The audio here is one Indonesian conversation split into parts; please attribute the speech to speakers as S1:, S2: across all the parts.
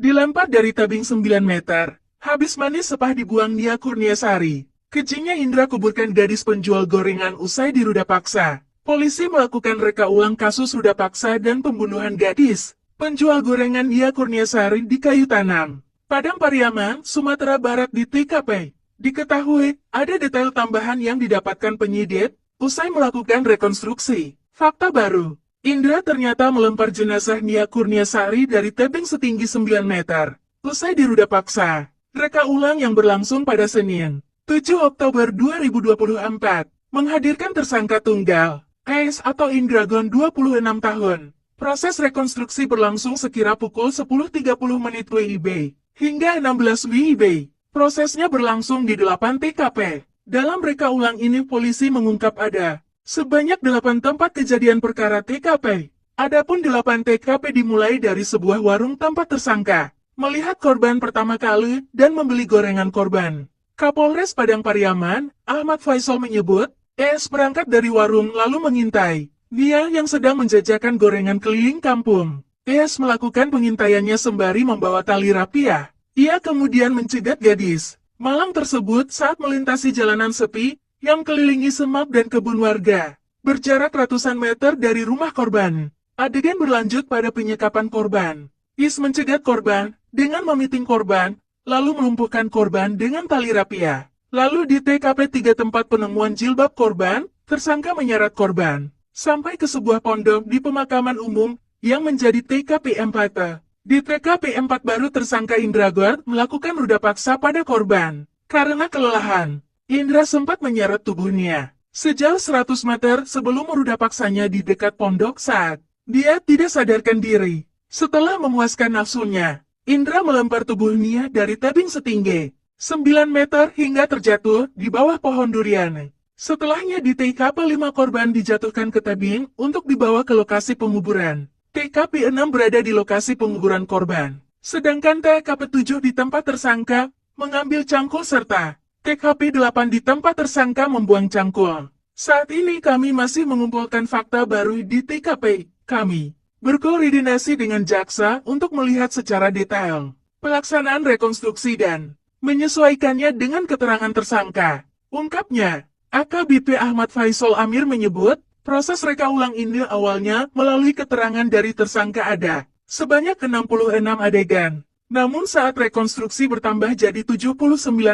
S1: Dilempar dari tebing 9 meter, habis manis sepah dibuang Nia Kurniasari. Kejinya Indra kuburkan gadis penjual gorengan usai diruda paksa. Polisi melakukan reka ulang kasus ruda paksa dan pembunuhan gadis penjual gorengan Nia Kurniasari di Kayu Tanam, Padang Pariaman, Sumatera Barat di TKP. Diketahui, ada detail tambahan yang didapatkan penyidik usai melakukan rekonstruksi. Fakta baru, Indra ternyata melempar jenazah Nia Kurniasari dari tebing setinggi 9 meter. Usai diruda paksa, reka ulang yang berlangsung pada Senin, 7 Oktober 2024, menghadirkan tersangka tunggal, AS atau Indragon 26 tahun. Proses rekonstruksi berlangsung sekira pukul 10.30 menit WIB hingga 16 WIB. Prosesnya berlangsung di 8 TKP. Dalam reka ulang ini polisi mengungkap ada sebanyak 8 tempat kejadian perkara TKP. Adapun 8 TKP dimulai dari sebuah warung tempat tersangka melihat korban pertama kali dan membeli gorengan korban. Kapolres Padang Pariaman, Ahmad Faisal menyebut, ES berangkat dari warung lalu mengintai Nia yang sedang menjajakan gorengan keliling kampung. ES melakukan pengintaiannya sembari membawa tali rapiah. Ia kemudian mencegat gadis malang tersebut saat melintasi jalanan sepi yang kelilingi semak dan kebun warga, berjarak ratusan meter dari rumah korban. Adegan berlanjut pada penyekapan korban. Is mencegat korban dengan memiting korban, lalu melumpuhkan korban dengan tali rapiah. Lalu di TKP 3 tempat penemuan jilbab korban, tersangka menyeret korban sampai ke sebuah pondok di pemakaman umum yang menjadi TKP 4. Di TKP 4 baru tersangka Indragon melakukan ruda paksa pada korban. Karena kelelahan, Indra sempat menyeret tubuhnya sejauh 100 meter sebelum meruda paksanya di dekat pondok saat dia tidak sadarkan diri. Setelah memuaskan nafsunya, Indra melempar tubuh Nia dari tebing setinggi 9 meter hingga terjatuh di bawah pohon durian. Setelahnya di TKP 5 korban dijatuhkan ke tebing untuk dibawa ke lokasi penguburan. TKP 6 berada di lokasi penguburan korban. Sedangkan TKP 7 di tempat tersangka mengambil cangkul serta TKP 8 di tempat tersangka membuang cangkul. Saat ini kami masih mengumpulkan fakta baru di TKP. Kami berkoordinasi dengan jaksa untuk melihat secara detail pelaksanaan rekonstruksi dan menyesuaikannya dengan keterangan tersangka. Ungkapnya. AKBP Ahmad Faisal Amir menyebut, proses reka ulang ini awalnya melalui keterangan dari tersangka ada sebanyak 66 adegan. Namun saat rekonstruksi bertambah jadi 79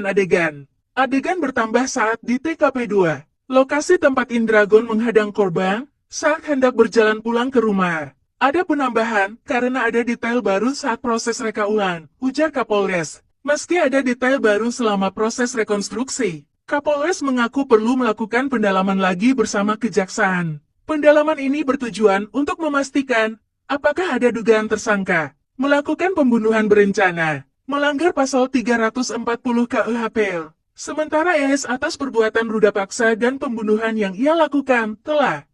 S1: adegan. Adegan bertambah saat di TKP 2, lokasi tempat Indragon menghadang korban saat hendak berjalan pulang ke rumah. Ada penambahan karena ada detail baru saat proses reka ulang, ujar Kapolres. Meski ada detail baru selama proses rekonstruksi, Kapolres mengaku perlu melakukan pendalaman lagi bersama kejaksaan. Pendalaman ini bertujuan untuk memastikan apakah ada dugaan tersangka melakukan pembunuhan berencana, melanggar pasal 340 KUHP. Sementara ES atas perbuatan ruda paksa dan pembunuhan yang ia lakukan telah